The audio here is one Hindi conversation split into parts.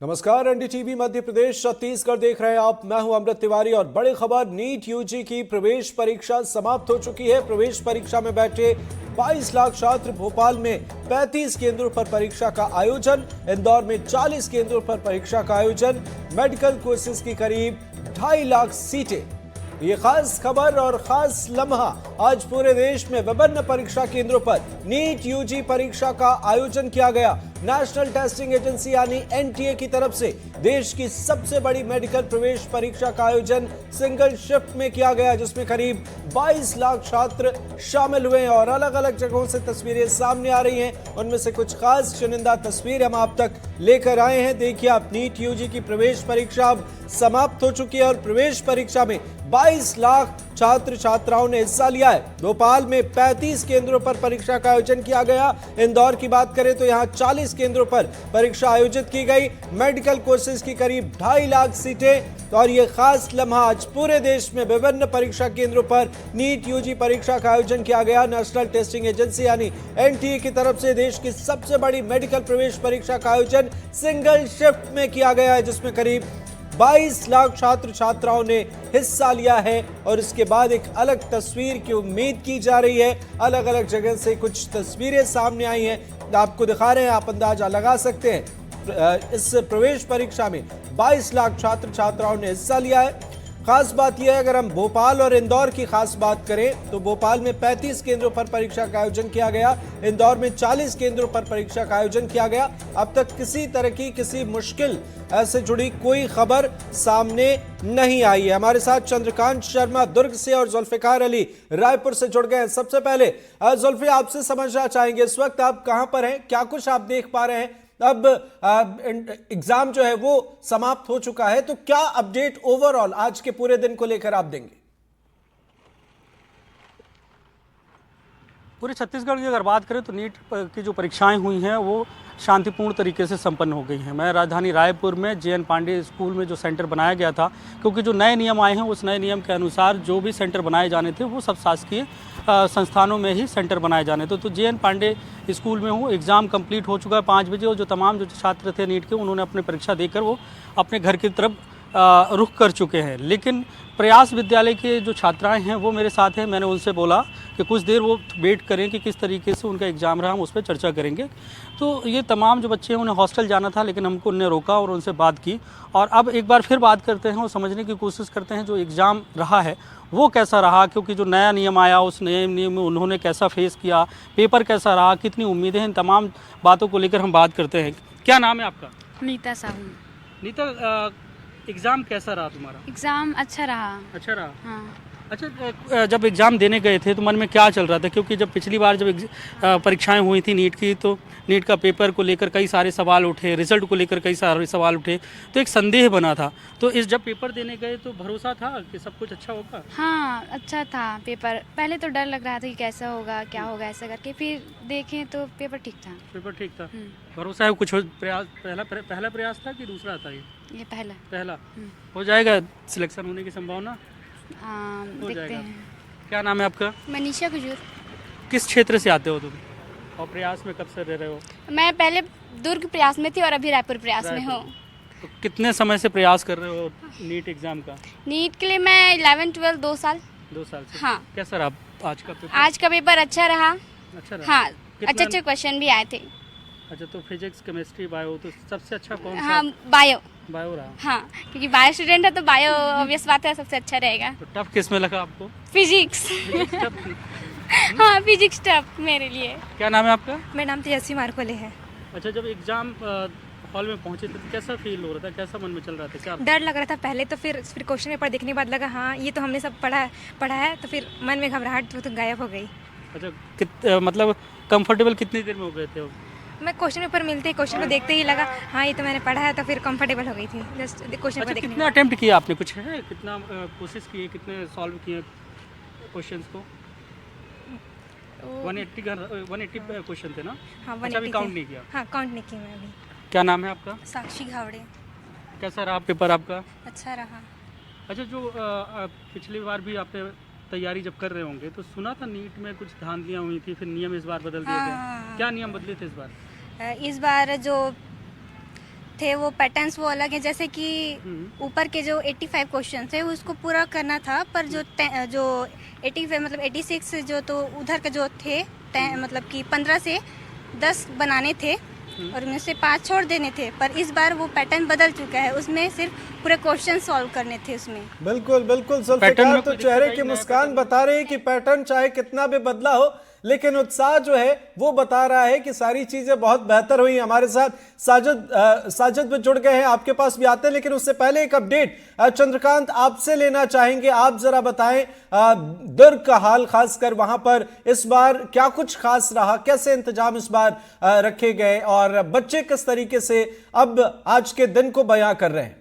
नमस्कार, एनडीटीवी मध्य प्रदेश छत्तीसगढ़ देख रहे हैं आप। मैं हूं अमृत तिवारी और बड़ी खबर, नीट यूजी की प्रवेश परीक्षा समाप्त हो चुकी है। प्रवेश परीक्षा में बैठे 22 लाख छात्र, भोपाल में 35 केंद्रों पर परीक्षा का आयोजन, इंदौर में 40 केंद्रों पर परीक्षा का आयोजन, मेडिकल कोर्सेज की करीब 2.5 लाख सीटें। ये खास खबर और खास लम्हा, आज पूरे देश में विभिन्न परीक्षा केंद्रों पर नीट यूजी परीक्षा का आयोजन किया गया। नेशनल टेस्टिंग एजेंसी यानी एनटीए की तरफ से देश की सबसे बड़ी मेडिकल प्रवेश परीक्षा का आयोजन सिंगल शिफ्ट में किया गया, जिसमें करीब 22 लाख छात्र शामिल हुए और अलग अलग जगहों से तस्वीरें सामने आ रही हैं। उनमें से कुछ खास चुनिंदा तस्वीर हम आप तक लेकर आए हैं। देखिए आप, नीट यूजी की प्रवेश परीक्षा अब समाप्त हो चुकी है और प्रवेश परीक्षा में 22 लाख छात्र छात्राओं ने हिस्सा लिया है। भोपाल में 35 केंद्रों पर परीक्षा का आयोजन किया गया। इंदौर की बात करें तो यहां 40 केंद्रों पर परीक्षा आयोजित की गई। मेडिकल कोर्सेज की करीब 2.5 लाख सीटें और यह खास लम्हा, आज पूरे देश में विभिन्न परीक्षा केंद्रों पर नीट यूजी परीक्षा का आयोजन किया गया। नेशनल टेस्टिंग एजेंसी यानी एनटीए की तरफ से देश की सबसे बड़ी मेडिकल प्रवेश परीक्षा का आयोजन सिंगल शिफ्ट में किया गया है, जिसमें करीब 22 लाख छात्र छात्राओं ने हिस्सा लिया है। और इसके बाद एक अलग तस्वीर की उम्मीद की जा रही है। अलग अलग जगह से कुछ तस्वीरें सामने आई हैं, आपको दिखा रहे हैं, आप अंदाजा लगा सकते हैं। इस प्रवेश परीक्षा में 22 लाख छात्र छात्राओं ने हिस्सा लिया है। खास बात यह है, अगर हम भोपाल और इंदौर की खास बात करें तो भोपाल में 35 केंद्रों पर परीक्षा का आयोजन किया गया, इंदौर में 40 केंद्रों पर परीक्षा का आयोजन किया गया। अब तक किसी तरह की किसी मुश्किल से जुड़ी कोई खबर सामने नहीं आई है। हमारे साथ चंद्रकांत शर्मा दुर्ग से और जुल्फिकार अली रायपुर से जुड़ गए हैं। सबसे पहले जुल्फी, आपसे समझना चाहेंगे, इस वक्त आप कहां पर हैं, क्या कुछ आप देख पा रहे हैं? अब एग्जाम जो है वो समाप्त हो चुका है, तो क्या अपडेट ओवरऑल आज के पूरे दिन को लेकर आप देंगे? पूरे छत्तीसगढ़ की अगर बात करें तो नीट की जो परीक्षाएं हुई हैं वो शांतिपूर्ण तरीके से संपन्न हो गई हैं। मैं राजधानी रायपुर में JN पांडे स्कूल में जो सेंटर बनाया गया था, क्योंकि जो नए नियम आए हैं उस नए नियम के अनुसार जो भी सेंटर बनाए जाने थे वो सब शासकीय संस्थानों में ही सेंटर बनाए जाने थे। तो JN पांडे स्कूल में हूँ, एग्ज़ाम कंप्लीट हो चुका है 5 बजे और जो तमाम जो छात्र थे नीट के, उन्होंने अपनी परीक्षा देकर वो अपने घर की तरफ रुख कर चुके हैं। लेकिन प्रयास विद्यालय के जो छात्राएं हैं वो मेरे साथ हैं। मैंने उनसे बोला कि कुछ देर वो वेट करें कि किस तरीके से उनका एग्ज़ाम रहा, हम उस पर चर्चा करेंगे। तो ये तमाम जो बच्चे हैं उन्हें हॉस्टल जाना था, लेकिन हमको उन्हें रोका और उनसे बात की। और अब एक बार फिर बात करते हैं और समझने की कोशिश करते हैं जो एग्ज़ाम रहा है वो कैसा रहा, क्योंकि जो नया नियम आया उस नए नियम में उन्होंने कैसा फेस किया, पेपर कैसा रहा, कितनी उम्मीदें हैं, इन तमाम बातों को लेकर हम बात करते हैं। क्या नाम है आपका? नीता साहू। नीता, एग्ज़ाम कैसा रहा तुम्हारा? एग्जाम अच्छा रहा। अच्छा रहा। हाँ। अच्छा, जब एग्ज़ाम देने गए थे तो मन में क्या चल रहा था? क्योंकि जब पिछली बार जब परीक्षाएं हुई थी नीट की, तो नीट का पेपर को लेकर कई सारे सवाल उठे, रिजल्ट को लेकर कई सारे सवाल उठे, तो एक संदेह बना था। तो इस जब पेपर देने गए तो भरोसा था कि सब कुछ अच्छा होगा? हाँ, अच्छा था पेपर। पहले तो डर लग रहा था कि कैसा होगा, क्या होगा, ऐसा करके फिर देखें तो पेपर ठीक था। पेपर ठीक था। भरोसा है कुछ प्रयास, पहला प्रयास था कि दूसरा था? ये पहला। हो जाएगा, सिलेक्शन होने की संभावना देखते हैं। क्या नाम है आपका? मनीषा गुजूर। किस क्षेत्र से आते हो तुम और प्रयास में कब से रह रहे हो? मैं पहले दुर्ग प्रयास में थी और अभी रायपुर प्रयास में हूँ। तो कितने समय से प्रयास कर रहे हो नीट एग्ज़ाम का? नीट के लिए मैं 11, 12 2 साल। 2 साल से। हाँ। कैसा रहा आज का पेपर? आज का पेपर अच्छा रहा। अच्छा रहा। हाँ, अच्छे क्वेश्चन भी आए थे। अच्छा, तो फिजिक्स, केमिस्ट्री, बायो, तो सबसे अच्छा कौन सा? हाँ, बायो रहा। हाँ, क्योंकि बायो स्टूडेंट है तो बायो ऑब्वियस बात है सबसे अच्छा रहेगा। तो टफ किस में लगा आपको? फिजिक्स। हाँ, फिजिक्स टफ मेरे लिए। क्या नाम है आपका? मेरा नाम तेजस्वी मारकोले है। अच्छा, जब एग्ज़ाम हॉल में पहुंचे थे तो कैसा फील हो रहा था, कैसा मन में चल रहा था, क्या? डर लग रहा था पहले तो, फिर क्वेश्चन पेपर देखने के बाद लगा हाँ ये तो हमने सब पढ़ा है, तो फिर मन में घबराहट तो गायब हो गई। अच्छा, मतलब कंफर्टेबल कितनी देर में हो गए थे? मैं क्वेश्चन पेपर मिलते क्वेश्चन को देखते ही लगा हाँ ये तो मैंने पढ़ा है, तो फिर कंफर्टेबल हो गई थी जस्ट क्वेश्चन पेपर देखने। कितना अटेम्प्ट किया आपने, कुछ है कितना कोशिश किए, कितने सॉल्व किए क्वेश्चंस को? 180 क्वेश्चन थे ना? हाँ, अच्छा, अभी काउंट नहीं किया? हाँ, काउंट नहीं किया मैं अभी। क्या नाम है आपका? साक्षी घावड़े। कैसा रहा पेपर आपका? अच्छा रहा। अच्छा, जो पिछली बार भी आपने तैयारी जब कर रहे होंगे तो सुना था नीट में कुछ धांधलियाँ हुई थी, फिर नियम इस बार बदल दिए थे। क्या नियम बदले थे इस बार? इस बार जो थे वो पैटर्न्स वो अलग है, जैसे कि ऊपर के जो 85 क्वेश्चन थे उसको पूरा करना था, पर जो 85 मतलब 86 जो तो उधर के जो थे मतलब कि 15 से 10 बनाने थे और उनमें से 5 छोड़ देने थे। पर इस बार वो पैटर्न बदल चुका है, उसमें सिर्फ पूरे क्वेश्चन सॉल्व करने थे उसमें। बिल्कुल बिल्कुल पैटर्न जुल्फिकार, में तो कोई चेहरे दिक्कत की आई, नया मुस्कान पैटर्न बता रहे हैं कि पैटर्न चाहे कितना भी बदला हो, लेकिन उत्साह जो है वो बता रहा है कि सारी चीजें बहुत बेहतर हुई। हमारे साथ साजिद भी जुड़ गए हैं, आपके पास भी आते हैं, लेकिन उससे पहले एक अपडेट चंद्रकांत आपसे लेना चाहेंगे। आप जरा बताएं दुर्ग का हाल, खासकर वहां पर इस बार क्या कुछ खास रहा, कैसे इंतजाम इस बार रखे गए और बच्चे किस तरीके से अब आज के दिन को बयां कर रहे हैं।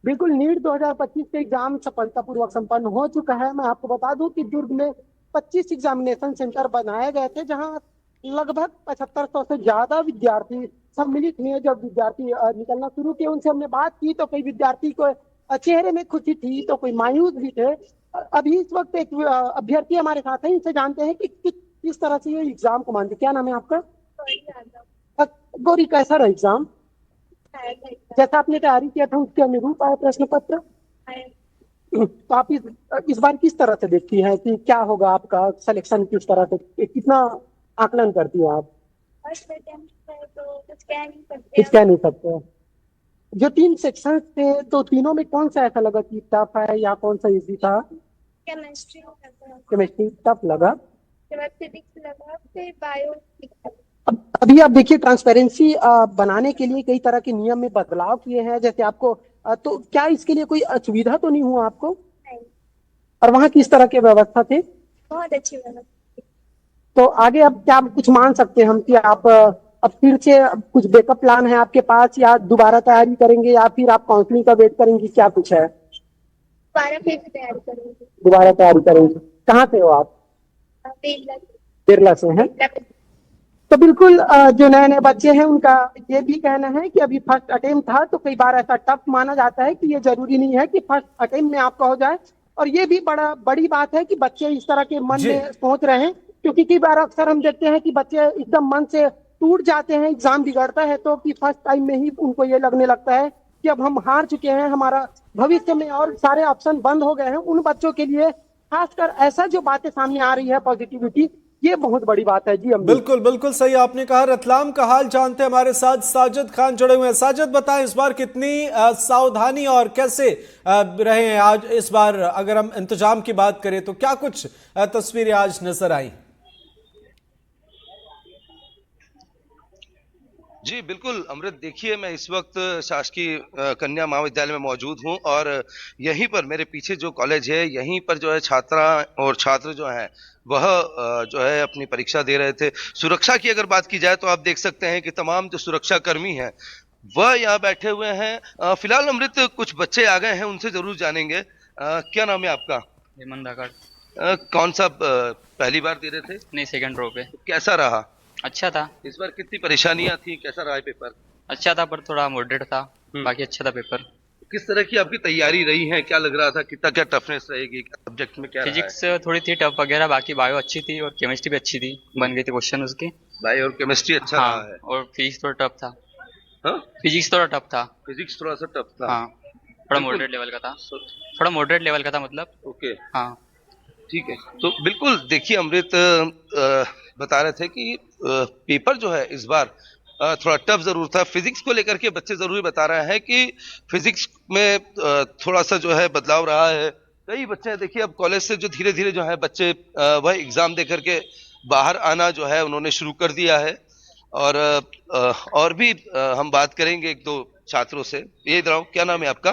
बिल्कुल, नीट 2025 के एग्जाम सफलतापूर्वक संपन्न हो चुका है। मैं आपको बता दूं कि दुर्ग में 25 एग्जामिनेशन सेंटर बनाए गए थे, जहां लगभग 7500 से ज्यादा विद्यार्थी सम्मिलित हुए। जब विद्यार्थी निकलना शुरू किए, उनसे हमने बात की तो कई विद्यार्थी को चेहरे में खुशी थी तो कोई मायूस भी थे। अभी इस वक्त एक अभ्यर्थी हमारे साथ है, इनसे जानते हैं कि किस तरह से ये एग्जाम को मानते। क्या नाम है आपका? गौरी, कैसा रहा एग्जाम? जैसा आपने तैयारी किया था उसके अनुरूप आया प्रश्न पत्र? तो आप इस बार किस तरह से देखती हैं कि क्या होगा, आपका सिलेक्शन किस तरह से, कितना आकलन करती हो आप? कुछ कह नहीं सकते। जो 3 सेक्शन थे तो तीनों में कौन सा ऐसा लगा कि टफ है या कौन सा इजी था? केमिस्ट्री टफ लगा, फिजिक्स लगा, फिर बायो। अभी आप देखिए ट्रांसपेरेंसी बनाने के लिए कई तरह के नियम में बदलाव किए हैं, जैसे आपको तो क्या इसके लिए कोई असुविधा तो नहीं हुआ आपको? नहीं। और वहाँ किस तरह के व्यवस्था थे? बहुत अच्छी व्यवस्था। तो आगे अब क्या कुछ मान सकते हैं हम कि आप अब फिर से कुछ बैकअप प्लान है आपके पास, या दोबारा तैयारी करेंगे, या फिर आप काउंसलिंग का वेट करेंगे, क्या कुछ है? दोबारा फिर से तैयारी करेंगे। दोबारा तैयारी करेंगे। कहाँ से हो आप? बिरला से हैं। तो बिल्कुल जो नए नए बच्चे हैं उनका ये भी कहना है कि अभी फर्स्ट अटेम्प्ट था, तो कई बार ऐसा टफ माना जाता है कि ये जरूरी नहीं है कि फर्स्ट अटेम्प्ट में आपका हो जाए। और ये भी बड़ी बात है कि बच्चे इस तरह के मन में सोच रहे हैं, क्योंकि कई बार अक्सर हम देखते हैं कि बच्चे एकदम मन से टूट जाते हैं, एग्जाम बिगड़ता है तो कि फर्स्ट टाइम में ही उनको ये लगने लगता है कि अब हम हार चुके हैं, हमारा भविष्य में और सारे ऑप्शन बंद हो गए हैं। उन बच्चों के लिए खासकर ऐसा जो बातें सामने आ रही है पॉजिटिविटी, ये बहुत बड़ी बात है। जी हम बिल्कुल बिल्कुल सही आपने कहा। रतलाम का हाल जानते हैं, हमारे साथ साजिद खान जुड़े हुए हैं। साजिद बताएं इस बार कितनी सावधानी और कैसे रहे हैं आज इस बार, अगर हम इंतजाम की बात करें तो क्या कुछ तस्वीरें आज नजर आई? जी बिल्कुल अमृत, देखिए मैं इस वक्त शासकीय कन्या महाविद्यालय में मौजूद हूं और यहीं पर मेरे पीछे जो कॉलेज है, यहीं पर जो है छात्रा और छात्र जो हैं वह जो है अपनी परीक्षा दे रहे थे। सुरक्षा की अगर बात की जाए तो आप देख सकते हैं कि तमाम जो सुरक्षा कर्मी हैं वह यहाँ बैठे हुए हैं। फिलहाल अमृत कुछ बच्चे आ गए हैं, उनसे जरूर जानेंगे। क्या नाम है आपका? हेमंत धाकड़। कौन सा पहली बार दे रहे थे? नहीं, सेकंड रो पे। कैसा रहा? अच्छा था। इस बार कितनी परेशानियां थी, कैसा रहा पेपर? अच्छा था पर थोड़ा मॉडरेट था, बाकी अच्छा था पेपर। किस तरह की आपकी तैयारी रही है, क्या लग रहा था, कितना क्या टफनेस रहेगी सब्जेक्ट में? क्या फिजिक्स थोड़ी थी टफ वगैरह, बाकी बायो अच्छी थी और केमिस्ट्री भी अच्छी थी, बन गई थी क्वेश्चन उसके। बायो और केमिस्ट्री अच्छा हाँ, रहा है। और फिजिक्स थोड़ा टफ था। हाँ? फिजिक्स थोड़ा टफ था। फिजिक्स थोड़ा सा टफ था। हाँ, थोड़ा मॉडरेट लेवल का था। थोड़ा मॉडरेट लेवल का था मतलब। ओके, हाँ ठीक है। तो बिल्कुल देखिए अमृत बता रहे थे कि पेपर जो है इस बार थोड़ा टफ जरूर था। फिजिक्स को लेकर के बच्चे जरूर बता रहे हैं कि फिजिक्स में थोड़ा सा जो है बदलाव रहा है। कई बच्चे देखिए अब कॉलेज से जो धीरे धीरे जो है बच्चे वह एग्जाम दे करके बाहर आना जो है उन्होंने शुरू कर दिया है। और भी हम बात करेंगे एक दो छात्रों से। ये इधर आओ, क्या नाम है आपका?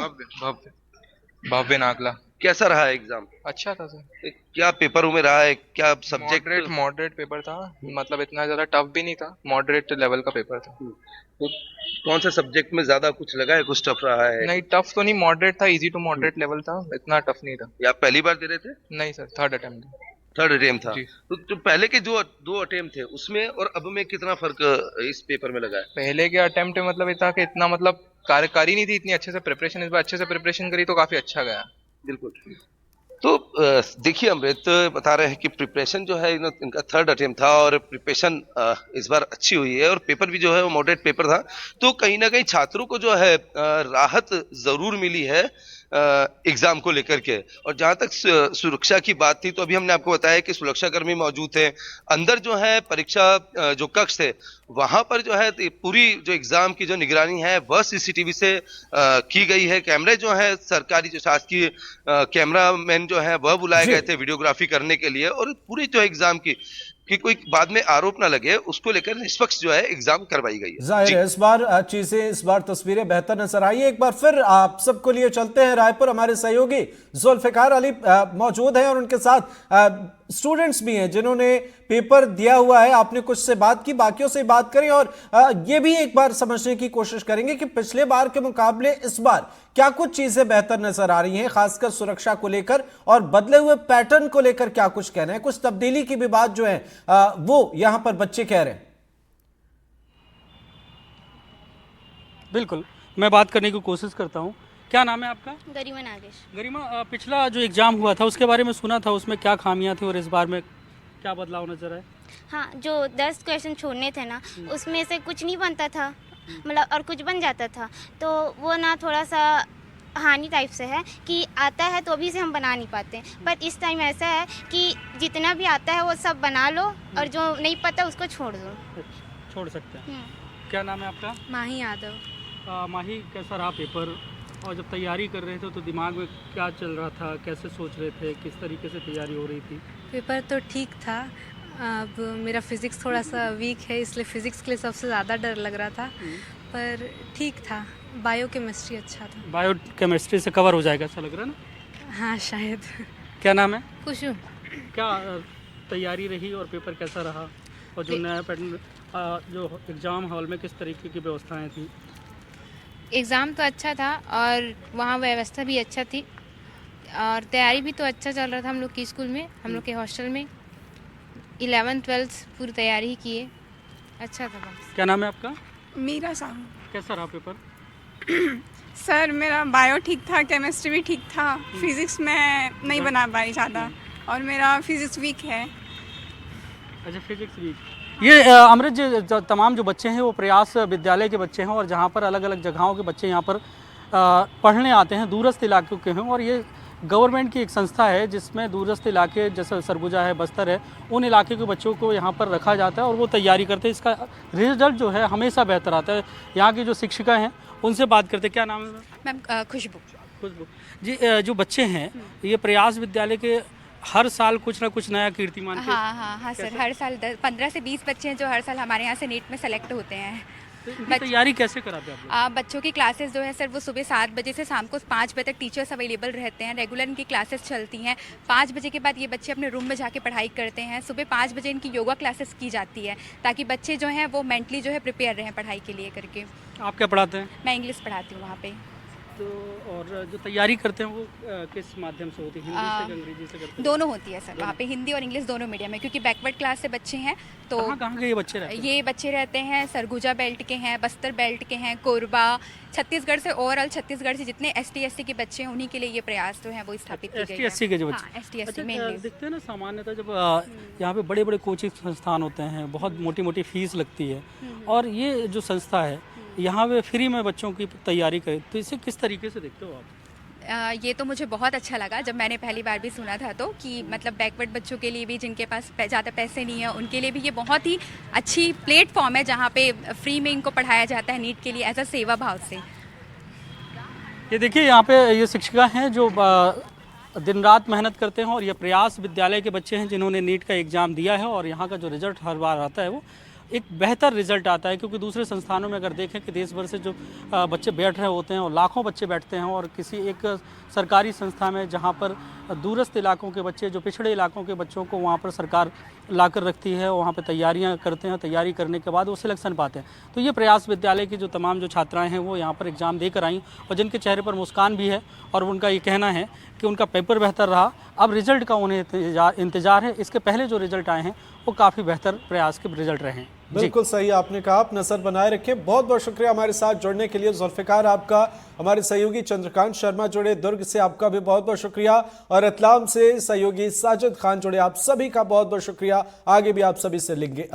भव्य नागला। कैसा रहा एग्जाम? अच्छा था सर। क्या पेपर में रहा है, क्या सब्जेक्ट? मॉडरेट पेपर था, मतलब इतना ज्यादा टफ भी नहीं था, मॉडरेट लेवल का पेपर था। तो कौन से सब्जेक्ट में ज्यादा कुछ लगा है, कुछ टफ रहा है? नहीं, टफ तो नहीं, मॉडरेट था, इजी टू मॉडरेट लेवल था, इतना टफ नहीं था। या आप पहली बार दे रहे थे? नहीं sir, third attempt. Third attempt था। तो पहले के जो 2 अटेम्प्ट थे उसमें और अब में कितना फर्क इस पेपर में लगा है? पहले के अटेम्प्ट में मतलब इतना कि इतना मतलब कार्यकारी नहीं थी, इतनी अच्छे से प्रिपरेशन, इस बार अच्छे से प्रिपरेशन करी तो काफी अच्छा गया। बिल्कुल। तो देखिए अमृत बता रहे हैं कि प्रिपरेशन जो है इनका थर्ड अटेम्प्ट था और प्रिपरेशन इस बार अच्छी हुई है और पेपर भी जो है वो मॉडरेट पेपर था। तो कहीं ना कहीं छात्रों को जो है राहत जरूर मिली है एग्जाम को लेकर के। और जहां तक सुरक्षा की बात थी तो अभी हमने आपको बताया कि सुरक्षाकर्मी मौजूद थे अंदर, जो है परीक्षा जो कक्ष थे वहां पर जो है पूरी जो एग्जाम की जो निगरानी है वह सीसीटीवी से की गई है। कैमरे जो है सरकारी जो शासकीय कैमरामैन जो है वह बुलाए गए थे वीडियोग्राफी करने के लिए, और पूरी जो एग्जाम की कि कोई बाद में आरोप ना लगे उसको लेकर निष्पक्ष जो है एग्जाम करवाई गई है। जाहिर है इस बार चीजें, इस बार तस्वीरें बेहतर नजर आई है। एक बार फिर आप सबको लिए चलते हैं रायपुर। हमारे सहयोगी जुल्फिकार अली मौजूद हैं और उनके साथ स्टूडेंट्स भी हैं जिन्होंने पेपर दिया हुआ है। आपने कुछ से बात की, बाकियों से बात करें और ये भी एक बार समझने की कोशिश करेंगे कि पिछले बार के मुकाबले इस बार क्या कुछ चीजें बेहतर नजर आ रही हैं, खासकर सुरक्षा को लेकर और बदले हुए पैटर्न को लेकर क्या कुछ कहना है। कुछ तब्दीली की भी बात जो है वो यहां पर बच्चे कह रहे हैं। बिल्कुल, मैं बात करने की कोशिश करता हूँ। क्या नाम है आपका? गरिमा नागेश। गरिमा, पिछला जो एग्जाम हुआ था उसके बारे में सुना था, उसमें क्या खामियां थी और इस बार में क्या बदलाव नजर आए? हाँ, जो 10 क्वेश्चन छोड़ने थे ना उसमें से कुछ नहीं बनता था, मतलब और कुछ बन जाता था, तो वो ना थोड़ा सा हानि टाइप से है कि आता है तो अभी से हम बना नहीं पाते। पर इस टाइम ऐसा है कि जितना भी आता है वो सब बना लो और जो नहीं पता उसको छोड़ दो। छोड़ सकते हैं। क्या नाम है आपका? माही यादव। माही, कैसा रहा पेपर और जब तैयारी कर रहे थे तो दिमाग में क्या चल रहा था, कैसे सोच रहे थे, किस तरीके से तैयारी हो रही थी? पेपर तो ठीक था। अब मेरा फिज़िक्स थोड़ा सा वीक है इसलिए फ़िज़िक्स के लिए सबसे ज़्यादा डर लग रहा था, पर ठीक था। बायो केमिस्ट्री अच्छा था। बायो केमिस्ट्री से कवर हो जाएगा ऐसा लग रहा है ना? हाँ शायद। क्या नाम है? खुशू। क्या तैयारी रही और पेपर कैसा रहा, और जो नया पैटर्न जो एग्ज़ाम हॉल में किस तरीके की व्यवस्थाएं थी? एग्ज़ाम तो अच्छा था और वहाँ व्यवस्था भी अच्छा थी और तैयारी भी तो अच्छा चल रहा था हम लोग की स्कूल में, हम लोग के हॉस्टल में। 11th-12th पूरी तैयारी ही किए, अच्छा था बस। क्या नाम है आपका? मीरा साहू। कैसा रहा पेपर? सर मेरा बायो ठीक था, केमिस्ट्री भी ठीक था, फिज़िक्स में नहीं बना पाई ज़्यादा और मेरा फिज़िक्स वीक है। अच्छा, फिज़िक्स वीक। ये अमृत जी, तमाम जो बच्चे हैं वो प्रयास विद्यालय के बच्चे हैं और जहाँ पर अलग अलग जगहों के बच्चे यहाँ पर पढ़ने आते हैं, दूरस्थ इलाकों के हैं। और ये गवर्नमेंट की एक संस्था है जिसमें दूरस्थ इलाके जैसे सरगुजा है, बस्तर है, उन इलाके के बच्चों को यहाँ पर रखा जाता है और वो तैयारी करते हैं। इसका रिजल्ट जो है हमेशा बेहतर आता है। यहाँ की जो शिक्षिका हैं उनसे बात करते हैं। क्या नाम है मैम? खुशबू। खुशबू जी, जो बच्चे हैं ये प्रयास विद्यालय के हर साल कुछ ना कुछ नया कीर्तिमान। हाँ सर, हर साल 15 से 20 बच्चे हैं जो हर साल हमारे यहाँ से नीट में सेलेक्ट होते हैं। तैयारी कैसे कराते हैं आप लोग? बच्चों की क्लासेस जो है सर वो सुबह 7 बजे से शाम को 5 बजे तक टीचर्स अवेलेबल रहते हैं। रेगुलर इनकी क्लासेस चलती हैं। 5 बजे के बाद ये बच्चे अपने रूम में जाके पढ़ाई करते हैं। सुबह 5 बजे इनकी योगा क्लासेस की जाती है ताकि बच्चे जो हैं वो मेंटली जो है प्रिपेयर रहें पढ़ाई के लिए करके। आप क्या पढ़ाते हैं? मैं इंग्लिश पढ़ाती हूँ वहाँ पे। तो और जो तैयारी करते हैं वो किस माध्यम से होती है, हिंदी से अंग्रेजी से करते हैं? दोनों होती है सर वहाँ पे, हिंदी और इंग्लिश दोनों मीडियम है क्योंकि बैकवर्ड क्लास से बच्चे हैं। तो कहाँ के ये बच्चे रहते हैं? ये बच्चे रहते हैं सरगुजा बेल्ट के हैं, बस्तर बेल्ट के हैं, कोरबा, छत्तीसगढ़ से। ओवरऑल छत्तीसगढ़ से जितने ST/SC के बच्चे हैं उन्हीं के लिए ये प्रयास जो है वो स्थापित की गई है। ST/SC के जो बच्चे? हाँ, ST/SC मेनली। दिखते हैं ना सामान्यतः जब यहाँ पे बड़े बड़े कोचिंग संस्थान होते हैं, बहुत मोटी मोटी फीस लगती है और ये जो संस्था है यहाँ पे फ्री में बच्चों की तैयारी करे, तो इसे किस तरीके से देखते हो आप? ये तो मुझे बहुत अच्छा लगा जब मैंने पहली बार भी सुना था तो कि मतलब बैकवर्ड बच्चों के लिए भी जिनके पास ज़्यादा पैसे नहीं है उनके लिए भी ये बहुत ही अच्छी प्लेटफॉर्म है जहाँ पे फ्री में इनको पढ़ाया जाता है नीट के लिए एज अ सेवा भाव से। ये देखिए यहाँ पे ये शिक्षिका हैं जो दिन रात मेहनत करते हैं और ये प्रयास विद्यालय के बच्चे हैं जिन्होंने नीट का एग्ज़ाम दिया है और यहाँ का जो रिज़ल्ट हर बार आता है वो एक बेहतर रिजल्ट आता है। क्योंकि दूसरे संस्थानों में अगर देखें कि देश भर से जो बच्चे बैठ रहे होते हैं और लाखों बच्चे बैठते हैं और किसी एक सरकारी संस्था में जहां पर दूरस्थ इलाकों के बच्चे, जो पिछड़े इलाकों के बच्चों को वहां पर सरकार लाकर रखती है, वहां पर तैयारियां करते हैं, तैयारी करने के बाद वो सिलेक्शन पाते हैं। तो ये प्रयास विद्यालय की जो तमाम जो छात्राएँ हैं वो यहाँ पर एग्ज़ाम देकर आई और जिनके चेहरे पर मुस्कान भी है और उनका ये कहना है कि उनका पेपर बेहतर रहा। अब रिज़ल्ट का उन्हें इंतज़ार है। इसके पहले जो रिज़ल्ट आए हैं वो काफ़ी बेहतर प्रयास के रिज़ल्ट रहे हैं। बिल्कुल सही आपने कहा, आप नजर बनाए रखें। बहुत बहुत शुक्रिया हमारे साथ जुड़ने के लिए जुल्फिकार आपका। हमारे सहयोगी चंद्रकांत शर्मा जुड़े दुर्ग से, आपका भी बहुत बहुत शुक्रिया। और रतलाम से सहयोगी साजिद खान जुड़े, आप सभी का बहुत बहुत शुक्रिया। आगे भी आप सभी से लेंगे।